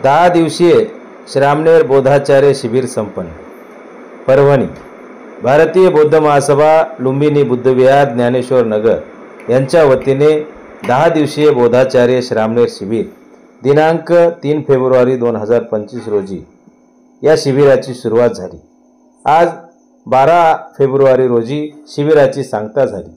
10 दिवसीय श्रामणेर बोधाचार्य शिबिर संपन्न। परभणी भारतीय बौद्ध महासभा लुंबिनी बुद्धविहार ज्ञानेश्वर नगर यांच्या वतीने 10 दिवसीय बोधाचार्य श्रामणेर शिबिर दिनांक 3 फेब्रुवारी 2025 रोजी या शिबिराची सुरुवात झाली। आज 12 फेब्रुवारी रोजी शिबिराची सांगता झाली।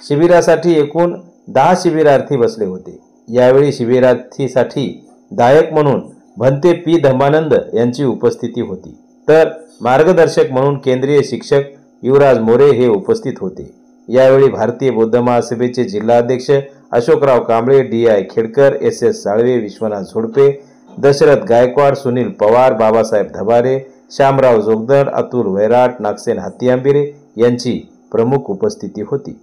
शिबिरासाठी एकूण 10 शिबिरार्थी बसले होते। यावेळी शिबिरार्थीसाठी दायक म्हणून भंते पी धम्मानंद यांची उपस्थिती होती, तर मार्गदर्शक म्हणून केंद्रीय शिक्षक युवराज मोरे हे उपस्थित होते। यावेळी भारतीय बौद्ध महासभेचे जिल्हाध्यक्ष अशोकराव कांबळे, DI खेडकर, SS साळवे, विश्वनाथ झोडपे, दशरथ गायकवाड, सुनील पवार, बाबासाहेब धबारे, श्यामराव जोगदर, अतुल वैराट, नागसेन हातीआंबिरे यांची प्रमुख उपस्थिती होती।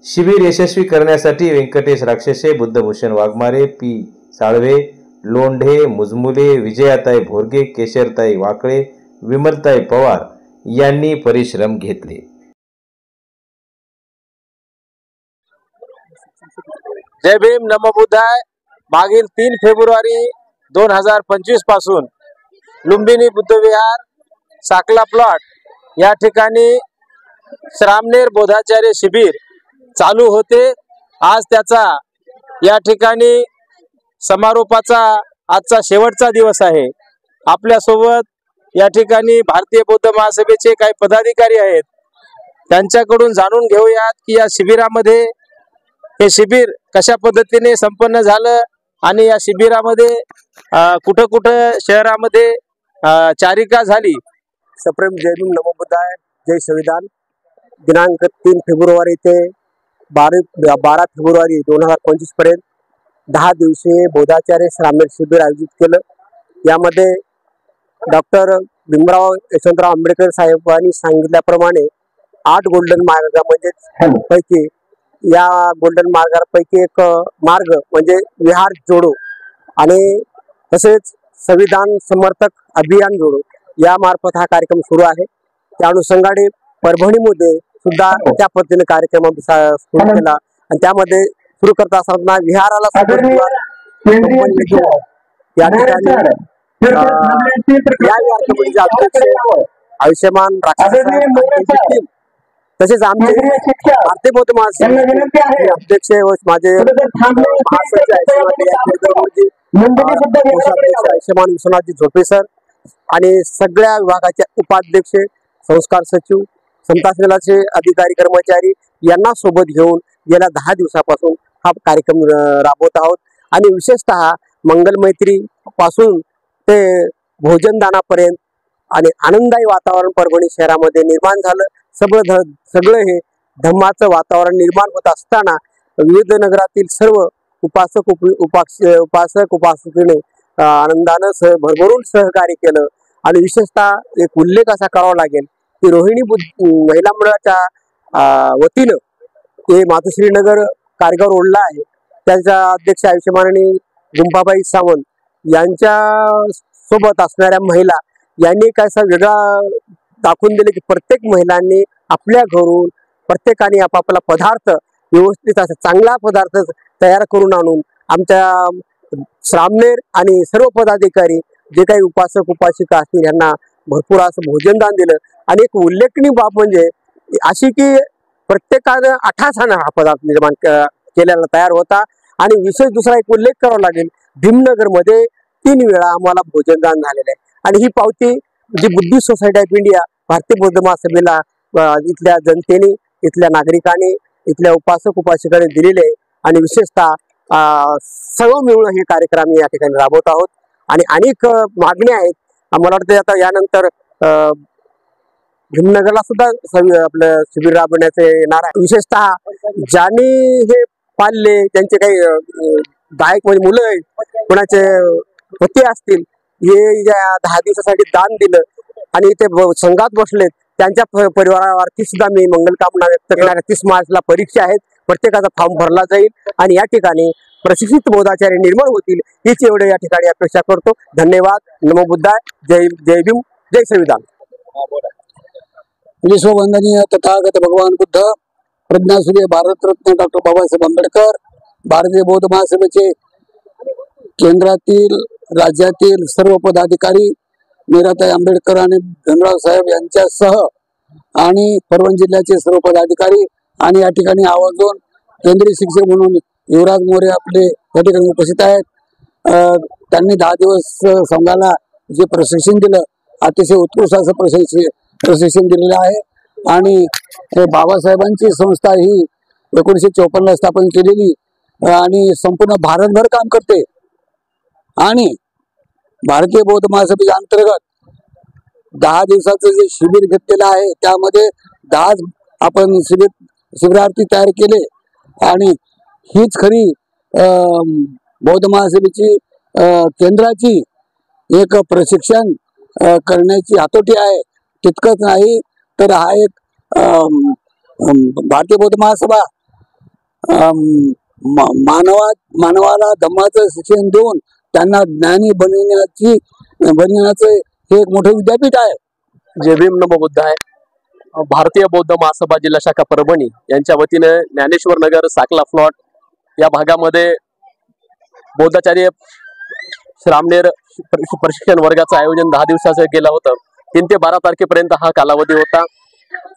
शिबिर यशस्वी करण्यासाठी व्यंकटेश राक्षसे, बुद्धभूषण वाघमारे, P साळवे, लोंढे मुजमुले, विजयाताई भोरगे, केशरताई वाकळे, विमलताई पवार यांनी परिश्रम घेतले। जय भीम, नमो बुद्धाय। मागील 3 फेब्रुवारी 2025 पासून लुंबिनी बुद्धविहार साकला प्लॉट या ठिकाणी श्रामणेर बोधाचार्य शिबिर चालू होते। आज त्याचा या ठिकाणी समारोपाचा आजचा शेवटचा दिवस आहे। आपल्यासोबत या ठिकाणी भारतीय बौद्ध महासभेचे काही पदाधिकारी आहेत, त्यांच्याकडून जाणून घेऊयात की या शिबिरामध्ये हे शिबिर कशा पद्धतीने संपन्न झालं आणि या शिबिरामध्ये कुठं कुठं शहरामध्ये चारिका झाली। सप्रेम जय भीम, नमो बुद्धाय, जय संविधान। दिनांक 3 फेब्रुवारी ते 12 फेब्रुवारी 2025 पर्यंत 10 दिवसीय बोधाचार्य श्रामणेर शिबिर आयोजित केलं। यामध्ये डॉक्टर भीमराव यशवंतराव आंबेडकर साहेबांनी सांगितल्याप्रमाणे 8 गोल्डन मार्गामध्ये पैकी या गोल्डन मार्गापैकी एक मार्ग म्हणजे विहार जोडो आणि तसेच संविधान समर्थक अभियान जोडो या मार्फत हा कार्यक्रम सुरू आहे। त्या अनुषंगाने परभणीमध्ये सुद्धा त्या पद्धतीने कार्यक्रम सुरू केला आणि त्यामध्ये सुरू करत असताना विहाराला या ठिकाणी आयुष्यमान तसेच आमचे भारतीय बौद्ध महासभेचे अध्यक्ष व माझे आयुष्यमान विश्वनाथजी झोडपे सर आणि सगळ्या विभागाचे उपाध्यक्ष, संस्कार सचिव, संतासनाचे अधिकारी कर्मचारी यांना सोबत घेऊन गेल्या 10 दिवसापासून हा कार्यक्रम राबवत आहोत। आणि विशेषतः मंगलमैत्री पासून ते भोजनदानापर्यंत आणि आनंददायी वातावरण परभणी शहरामध्ये निर्माण झालं। सगळं हे धम्माचं वातावरण निर्माण होत असताना विविध नगरातील सर्व उपासक उपासकीने आनंदानं भरभरून सहकार्य केलं। आणि विशेषतः एक उल्लेख असा करावा लागेल की रोहिणी महिला मंडळाच्या वतीनं हे मातोश्रीनगर कारगाव रोडला आहे, त्यांच्या अध्यक्ष आयुष्यमानी गुंपाबाई सावंत यांच्या सोबत असणाऱ्या महिला यांनी काय वेगळा दाखवून दिले की प्रत्येक महिलांनी आपल्या घरून प्रत्येकाने आपापला पदार्थ व्यवस्थित असा चांगला पदार्थ तयार करून आणून आमच्या श्रामणेर आणि सर्व पदाधिकारी जे काही उपासक उपासिका असतील यांना भरपूर असं भोजनदान दिलं। आणि एक उल्लेखनीय बाब म्हणजे अशी की प्रत्येकानं 88 हा पदार्थ निर्माण केलेला तयार होता। आणि विशेष दुसरा एक उल्लेख करावा लागेल, भीमनगर मध्ये 3 वेळा आम्हाला भोजनदान झालेलं आहे। आणि ही पावती जी बुद्धिस्ट सोसायटी ऑफ इंडिया भारतीय बौद्ध महासभेला इथल्या जनतेने, इथल्या नागरिकांनी, इथल्या उपासक उपासिकांनी दिलेले आहे। आणि विशेषतः सर्व मिळून हे कार्यक्रम या ठिकाणी राबवत आहोत। आणि अनेक मागण्या आहेत, मला वाटतं आता यानंतर भीमनगरला सुद्धा आपलं शिबिर राबवण्याचे येणार आहे। विशेषतः ज्यांनी हे पाळले त्यांचे काही दायक म्हणजे मुलं आहेत, कोणाचे पती असतील, हे या 10 दिवसासाठी दान दिलं आणि ते संघात बसलेत, त्यांच्या परिवारावरती सुद्धा मी मंगलकामना व्यक्त करणार। 30 मार्चला परीक्षा आहेत, प्रत्येकाचा फॉर्म भरला जाईल आणि या ठिकाणी प्रशिक्षित बोधाचार्य निर्माण होतील हीच एवढे या ठिकाणी अपेक्षा करतो। धन्यवाद, नमो बुद्धाय, जय भीम, जय संविधान। विश्ववंदनीय तथागत भगवान बुद्ध, प्रज्ञासूर्य भारतरत्न डॉक्टर बाबासाहेब आंबेडकर, भारतीय बौद्ध महासभेचे केंद्रातील राज्यातील सर्व पदाधिकारी मीराताई आंबेडकर आणि भीमराव साहेब यांच्यासह आणि परभणी जिल्ह्याचे सर्व पदाधिकारी आणि या ठिकाणी आवर्जून केंद्रीय शिक्षक म्हणून युवराज मोरे आपले या ठिकाणी उपस्थित आहेत। त्यांनी 10 दिवस संघाला जे प्रशिक्षण दिलं अतिशय उत्कृष्ट असं प्रशिक्षण दिलेलं आहे आणि बाबासाहेबांची संस्था ही 1954 स्थापन केलेली आणि संपूर्ण भारतभर काम करते आणि भारतीय बौद्ध महासभेच्या अंतर्गत 10 दिवसाचं जे शिबिर घेतलेलं आहे त्यामध्ये 10 आपण शिबिरार्थी तयार केले आणि हीच खरी बौद्ध महासभेची केंद्राची एक प्रशिक्षण करण्याची हातोटी आहे। तितकंच नाही तर हा एक भारतीय बौद्ध महासभा मानवाला धम्माचं शिक्षण देऊन त्यांना ज्ञानी बनवण्याचं हे एक मोठं विद्यापीठ आहे। जय भीम नमो बुद्धाय। भारतीय बौद्ध महासभा जिल्हा शाखा परभणी यांच्या वतीने ज्ञानेश्वर नगर साकला प्लॉट या भागामध्ये बौद्धाचार्य श्रामणेर प्रशिक्षण वर्गाचं आयोजन 10 दिवसाचं केलं होतं। 3 ते 12 तारखेपर्यंत हा कालावधी होता।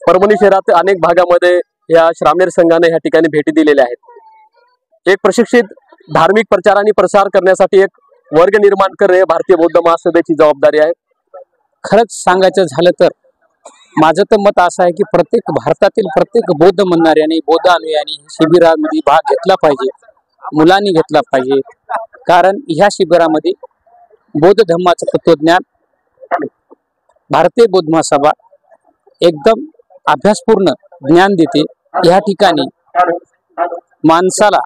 परभणी शहरात अनेक भागामध्ये या श्रामणेर संघाने ह्या ठिकाणी भेटी दिलेल्या आहेत। एक प्रशिक्षित धार्मिक प्रचार आणि प्रसार करण्यासाठी एक वर्ग निर्माण करणे भारतीय बौद्ध महासभेची जबाबदारी आहे। खरंच सांगायचं झालं तर माझं तर मत असं आहे की भारतातील प्रत्येक बौद्ध म्हणणाऱ्याने बौद्ध अनुयायांनी शिबिरामध्ये भाग घेतला पाहिजे, मुलांनी घेतला पाहिजे। कारण ह्या शिबिरामध्ये बौद्ध धर्माचं तत्वज्ञान भारतीय बौद्ध महासभा एकदम अभ्यासपूर्ण ज्ञान देते। या ठिकाणी माणसाला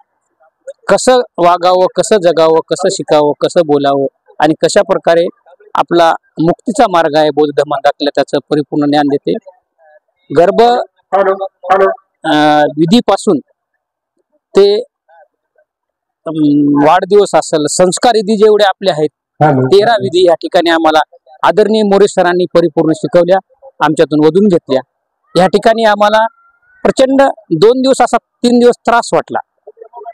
कसं वागावं, कसं जगावं, कसं शिकावं, कसं बोलावं आणि कशा प्रकारे आपला मुक्तीचा मार्ग आहे बौद्ध धर्मात दाखला त्याचं परिपूर्ण ज्ञान देते। गर्भ विधीपासून ते वाढदिवस असेल, संस्कार विधी जेवढे आपले आहेत 13 विधी या ठिकाणी आम्हाला आदरणीय मोरे सरांनी परिपूर्ण शिकवल्या, आमच्यातून वधून घेतल्या। या ठिकाणी आम्हाला प्रचंड 2 दिवस असा 3 दिवस त्रास वाटला,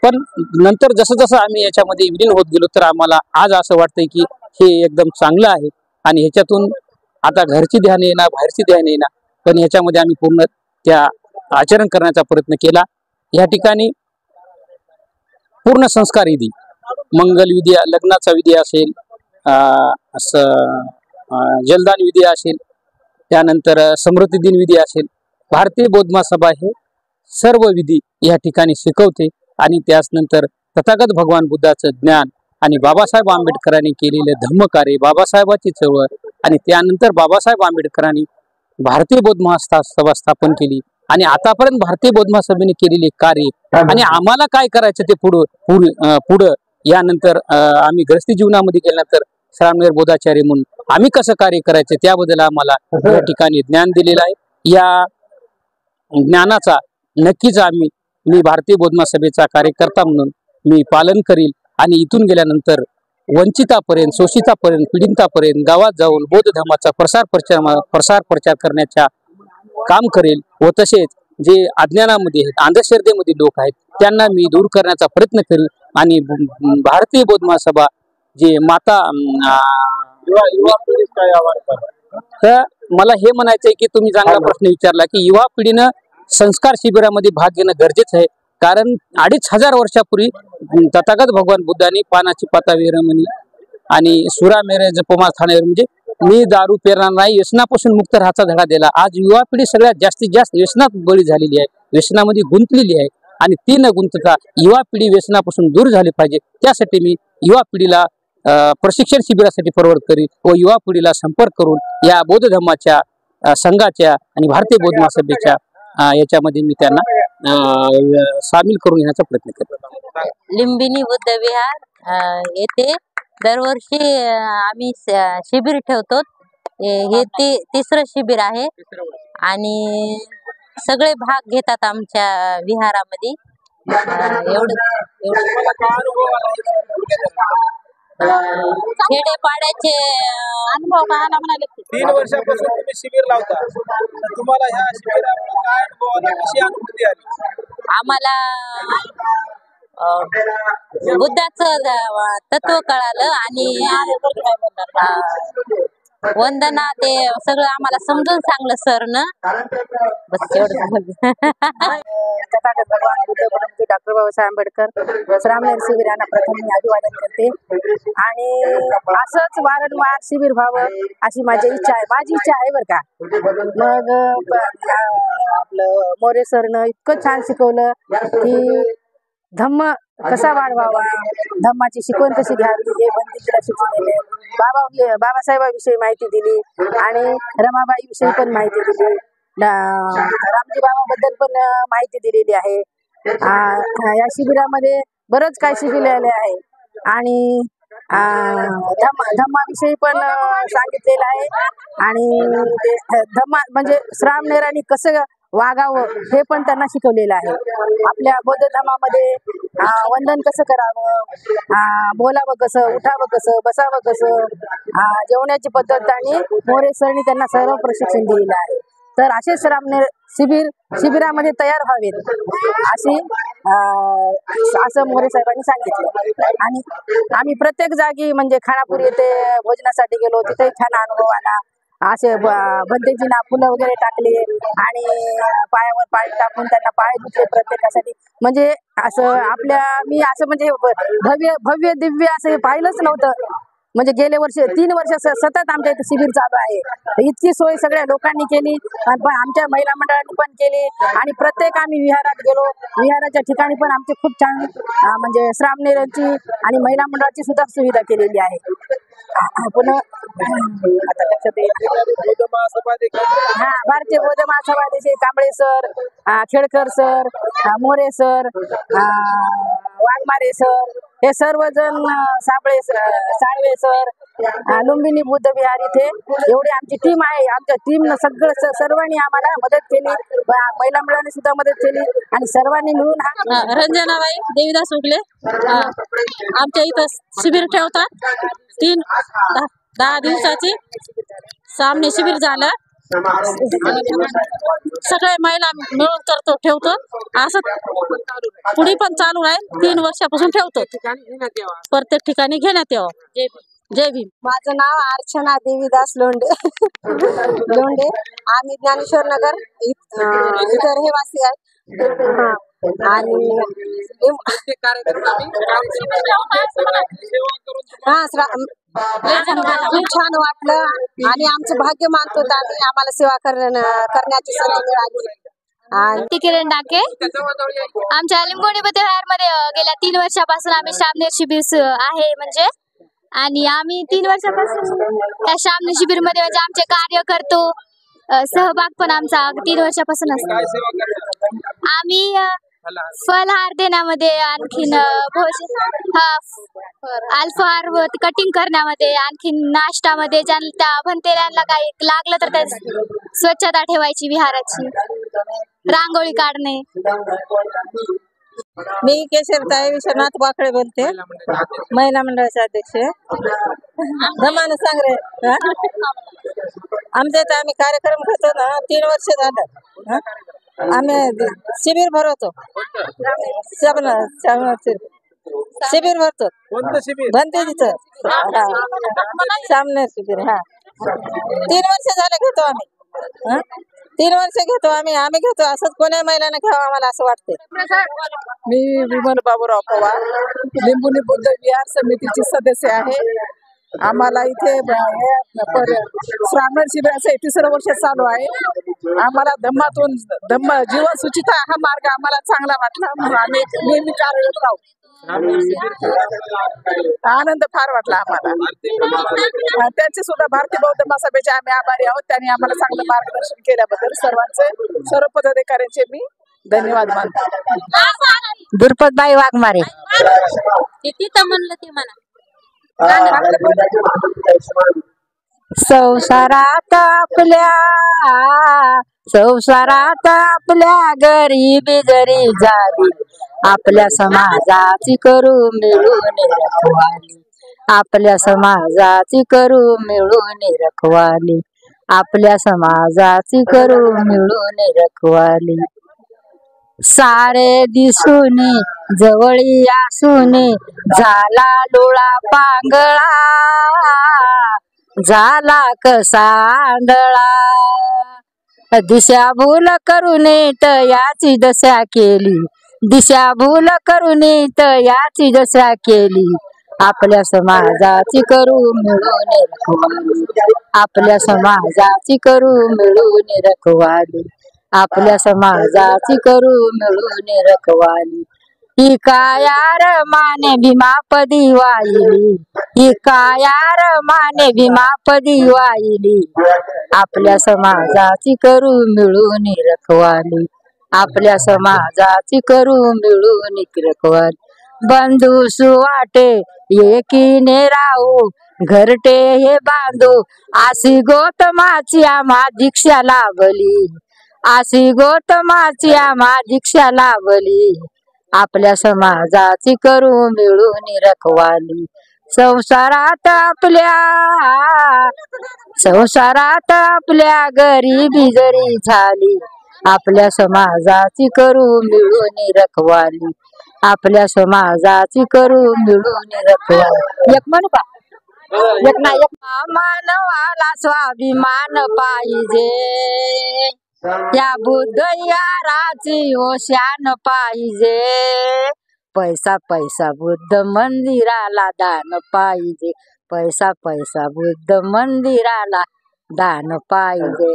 पण नंतर जसं जसं आम्ही याच्यामध्ये विलीन होत गेलो तर आम्हाला आज असं वाटतंय की हे एकदम चांगलं आहे आणि ह्याच्यातून आता घरची ध्यान येणार, बाहेरची ध्यान येणार, पण ह्याच्यामध्ये आम्ही पूर्ण त्या आचरण करण्याचा प्रयत्न केला। या ठिकाणी पूर्ण संस्कार विधी, मंगल विधी, लग्नाचा विधी असेल, असं जलदान विधी असेल, त्यानंतर स्मृती दिन विधी असेल, भारतीय बौद्ध महासभा हे सर्व विधी या ठिकाणी शिकवते आणि त्यानंतर तथागत भगवान बुद्धाचं ज्ञान आणि बाबासाहेब आंबेडकरांनी केलेले धम्मकार्य, बाबासाहेबाची चळवळ आणि त्यानंतर बाबासाहेब आंबेडकरांनी भारतीय बौद्ध महासभा स्थापन केली आणि आतापर्यंत भारतीय बौद्ध महासभेने केलेले कार्य आणि आम्हाला काय करायचं ते पुढं यानंतर आम्ही गृहस्थी जीवनामध्ये गेल्यानंतर श्रामणेर बौद्धाचार्य म्हणून आम्ही कसं कार्य करायचं त्याबद्दल आम्हाला या ठिकाणी ज्ञान दिलेलं आहे। या ज्ञानाचा नक्कीच मी भारतीय बौद्ध महासभेचा कार्यकर्ता म्हणून मी पालन करील आणि इथून गेल्यानंतर वंचितापर्यंत, शोषितापर्यंत, पीडितापर्यंत गावात जाऊन बौद्ध धर्माचा प्रसार प्रचार करण्याचा काम करेल व तसेच जे अज्ञानामध्ये आहेत, अंधश्रद्धेमध्ये लोक आहेत त्यांना मी दूर करण्याचा प्रयत्न करेल आणि भारतीय बौद्ध महासभा जे माता तर मला हे म्हणायचं आहे की तुम्ही चांगला प्रश्न विचारला की युवा पिढीनं संस्कार शिबिरामध्ये भाग घेणं गरजेचं आहे। कारण 2500 वर्षापूर्वी तथागत भगवान बुद्धांनी पानाची पाता विरमणी आणि सुरा मेरे जपमा थाणे म्हणजे मी दारू पेरणार नाही, व्यसनापासून मुक्त राहायचा धडा दिला। आज युवा पिढी सगळ्यात जास्तीत जास्त व्यसनात बळी झालेली आहे, व्यसनामध्ये गुंतलेली आहे आणि ती न गुंतता युवा पिढी व्यसनापासून दूर झाली पाहिजे। त्यासाठी मी युवा पिढीला प्रशिक्षण शिबिरासाठी प्रवृत्त करीन व युवा पिढीला संपर्क करून या बौद्ध धर्माच्या संघाच्या आणि भारतीय बौद्ध महासभेच्या याच्यामध्ये मी त्यांना सामील करून घेण्याचा प्रयत्न करतो। लिंबिनी बुद्ध विहार येथे दरवर्षी आम्ही शिबिर ठेवतो। हे तिसरं शिबिर आहे आणि सगळे भाग घेतात आमच्या विहारामध्ये। खेडेपाड्याचे अनुभव पाहायला म्हणाले 3 वर्षापासून तुम्ही शिबिर लावता, तर तुम्हाला ह्या शिबिरामुळे काय अनुभव आला, कशी अनुभूती आली? आम्हाला बुद्धाचं तत्व कळालं आणि वंदना ते सगळं आम्हाला समजून सांगलं सरनं. बस एवढं. तथागत भगवान बुद्ध परंतु डॉक्टर बाबासाहेब आंबेडकर श्रामणेर शिबिर यांना प्रथम मी अभिवादन करते आणि असंच वारंवार शिबिर व्हावं अशी माझी इच्छा आहे बरं का. मग आपलं मोरे सरनं इतकं छान शिकवलं की धम्म कसा वाढवावा, धम्माची शिकवण कशी घ्यावी हे बंदितीला शिकवलेले. बाबासाहेबाविषयी माहिती दिली आणि रमाबाई विषयी पण माहिती दिली. रामजी बाबाबद्दल पण माहिती दिलेली आहे. या शिबिरामध्ये बरंच काही शिकलेले आहे आणि धम्माविषयी पण सांगितलेलं आहे आणि धम्मा म्हणजे श्रामणेरांनी कसं वागावं हे पण त्यांना शिकवलेलं आहे. आपल्या बौद्ध धर्मामध्ये वंदन कसं करावं, बोलावं कसं, उठावं कसं, बसावं कसं, जेवण्याची पद्धत आणि मोरे सरनी त्यांना सर्व प्रशिक्षण दिलेलं आहे. तर असे श्रामणेर शिबिरामध्ये तयार व्हावेत अशी असं मोरे साहेबांनी सांगितलं. आणि आम्ही प्रत्येक जागी म्हणजे खानापूर येथे भोजनासाठी गेलो, तिथे छान अनुभव आला. असे भंतेजींना फुलं वगैरे टाकले आणि पायावर पाय टाकून त्यांना पाय धुतले प्रत्येकासाठी. म्हणजे असं मी असं म्हणजे भव्य दिव्य असं पाहिलंच नव्हतं. म्हणजे गेले वर्ष 3 वर्ष सतत आमच्या इथे शिबिर चालू आहे. इतकी सोय सगळ्या लोकांनी केली, पण आमच्या महिला मंडळांनी पण केली आणि प्रत्येक आम्ही विहारात गेलो. विहाराच्या ठिकाणी पण आमची खूप छान म्हणजे श्रामणेरांची आणि महिला मंडळाची सुद्धा सुविधा केलेली आहे. पुन्हा आता लक्षात येईल भारतीय बौद्ध महासभाचे Kamble sir, Khedkar sir, More sir, Waghmare sir हे सर्वजण, साळवे सर, लुंबिनी बुद्ध विहार इथे एवढी आमची टीम आहे. आमच्या टीमनं सर्वांनी आम्हाला मदत केली, महिला मंडळाने सुद्धा मदत केली आणि सर्वांनी मिळून रंजनाबाई देवीदास उगले आमच्या इथं शिबिर ठेवतात. 10 दिवसाची सामने शिबिर झालं. सगळे महिला मिळून ठेवतो. असं पुढे पण चालू आहे. 3 वर्षापासून ठेवतो. प्रत्येक ठिकाणी घेण्यात यावं. जय भीम. माझं नाव अर्चना देवीदास लोंढे. आम्ही ज्ञानेश्वर नगर इतर रहिवासी आहेत. आणि खूप छान वाटलं आणि आमचं भाग्य मानतो आणि आम्हाला सेवा करण्याची संधी मिळाली. किरण डाके. आमच्या लिंबोणी बुद्ध विहार मध्ये गेल्या 3 वर्षापासून आम्ही श्रामणेर शिबिर आहे म्हणजे, आणि आम्ही 3 वर्षापासून त्या श्रामणेर शिबिर मध्ये म्हणजे आमचे कार्य करतो. सहभाग पण आमचा 3 वर्षापासून असतो. आम्ही फलहार देण्यामध्ये, आणखीन अल्फाहार कटिंग करण्यामध्ये, आणखीन नाश्त्यामध्ये ज्यांना भंतेऱ्यांना काही लागलं तर त्या स्वच्छता ठेवायची, विहाराची रांगोळी काढणे. मी केशरताई विश्वनाथ वाकडे बोलते, महिला मंडळाचे अध्यक्ष. धमानं सांग रे. आमच्या इथं आम्ही कार्यक्रम करतो ना, 3 वर्ष झालं. आम्ही शिबिर भरवतो. शिबिर भरतो. भंतेजीचं सामने शिबिर. 3 वर्ष झालं घेतो आम्ही. 3 वर्ष घेतो आम्ही घेतो. असंच कोण्या महिलांना घ्यावं आम्हाला असं वाटतंय. मी विमल बाबूराव पवार, लिंबोणी बुद्ध विहार समितीची सदस्य आहे. आम्हाला इथे श्रामणेर शिबिराचं 3रं वर्ष चालू आहे. आम्हाला धम्म जीवन सुचिता हा मार्ग आम्हाला चांगला वाटला म्हणून आम्ही नेहमी कार्यरत राहू. आनंद फार वाटला आम्हाला. त्यांचे सुद्धा भारतीय बौद्ध महासभेचे आम्ही आभारी आहोत. त्यांनी आम्हाला चांगलं मार्गदर्शन केल्याबद्दल सर्व पदाधिकाऱ्यांचे मी धन्यवाद मानतो. दुर्पतबाई वाघमारे. तिथं म्हणलं ते म्हणा. संसारात आपल्या गरीबी जरी झाली, आपल्या समाजाची करू मिळून रखवाली. आपल्या समाजाची करू मिळून रखवाली. आपल्या समाजाची करू मिळून रखवाली. सारे दिसून जवळी असून झाला डोळा पांगळा, झाला कसा आंधळा. दिशा भूल करून याची दशा केली, दिशा भूल करून याची दशा केली. आपल्या समाजाची करू मिळून रखवाली, आपल्या समाजाची करू मिळून रखवाली, आपल्या समाजाची करू मिळून रखवाली. ही कायार माने भीमापदी वाहिली, ही कायार माने भीमापदी वाहिली. आपल्या समाजाची करू मिळून रखवाली, आपल्या समाजाची करू मिळून रखवाली. बंधू सुवाटे एकीने राहू, घरटे हे बांधू, अशी गौतमाची आम्हा दीक्षा लाभली, अशी गौतमाची आम्हा दीक्षा लाभली. आपल्या समाजाची करू मिळून रखवाली. संसारात आपल्या गरिबी जरी झाली, आपल्या समाजाची करू मिळून रखवाली, आपल्या समाजाची करू मिळून रखवाली. एक म्हणू का? एक ना एक. मानवाला स्वाभिमान पाहिजे, या बुद्ध याराची ओशान पाहिजे. पैसा पैसा बुद्ध मंदिराला दान पाहिजे, पैसा पैसा बुद्ध मंदिराला दान पाहिजे.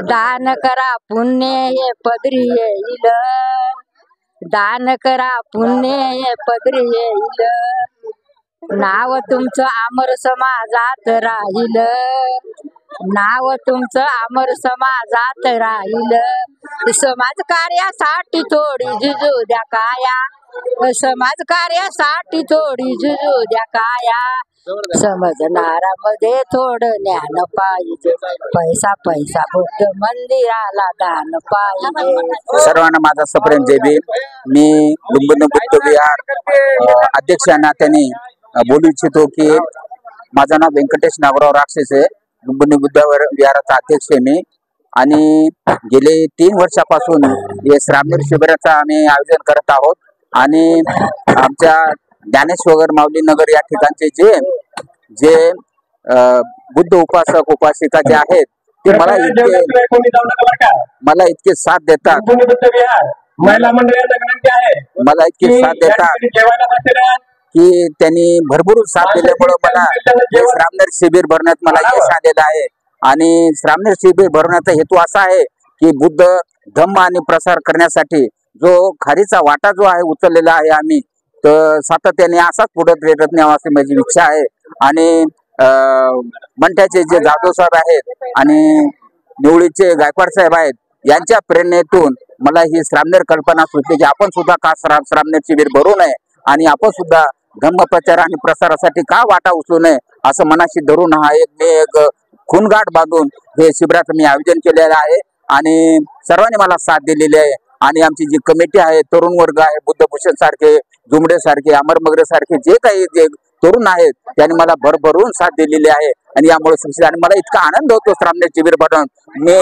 दान करा पुण्य हे पदरी येईल, दान करा पुण्य हे पदरी येईल. नाव तुमचं अमर समाजात राहील, नाव तुमचं अमर समाजात राहील. समाज कार्यासाठी थोडी झुजू द्या काया, समाज कार्यासाठी थोडी झुजू द्या काया. समजणारा मध्ये थोडं ज्ञान पाहिजे, पैसा पैसा बुद्ध मंदिराला दान पाहिजे. सर्वांना माझा सप्रेम जय भीम. मी लुंबिनी बुद्ध विहार अध्यक्ष या नात्याने बोलू इच्छितो की माझं नाव व्यंकटेश नागराव राक्षस आहे. लुंबिनी बुद्ध विहाराचा अध्यक्ष आहे मी. आणि गेले 3 वर्षापासून हे श्रामणेर शिबिराचं आम्ही आयोजन करत आहोत. आणि आमच्या ज्ञानेश्वर माऊली नगर या ठिकाणचे जे बुद्ध उपासक उपासिका जे आहेत ते मला इतके साथ देतात, मला इतके साथ देतात की त्यांनी भरभरून साथ दिल्यामुळे मला हे श्रामणेर शिबिर भरण्यात मला यश आलेलं आहे. आणि श्रामणेर शिबिर भरण्याचा हेतू असा आहे की बुद्ध धम्म आणि प्रसार करण्यासाठी जो खारीचा वाटा जो आहे उचललेला आहे आम्ही, तर सातत्याने असाच पुढे प्रेरत न्यावा अशी माझी इच्छा आहे. आणि मंठ्याचे जे जाधव साहेब आहेत आणि निवळीचे गायकवाड साहेब आहेत, यांच्या प्रेरणेतून मला ही श्रामणेर कल्पना सुचली की आपण सुद्धा का श्रामणेर शिबिर भरू नये आणि आपण सुद्धा धम्म प्रचार आणि प्रसारासाठी का वाटा उचलू नये असं मनाशी धरून हा एक खूनगाठ बांधून हे शिबिराचं मी आयोजन केलेलं आहे. आणि सर्वांनी मला साथ दिलेली आहे. आणि आमची जी कमिटी आहे, तरुण वर्ग आहे, बुद्धभूषण सारखे, जुमडे सारखे, अमर मगरे सारखे जे काही जे तरुण आहेत त्यांनी मला भरभरून साथ दिलेली आहे. आणि यामुळे सक्सेस. आणि मला इतका आनंद होतो श्रामणेर शिबिर भरून. मी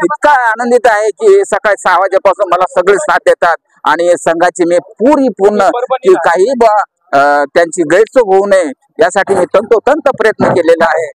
इतका आनंदित आहे की सकाळी 6 वाजेपासून मला सगळे साथ देतात. आणि संघाची मी पूर्ण की काही त्यांची गैरसोय होऊ नये यासाठी मी तंतोतंत प्रयत्न केलेला आहे.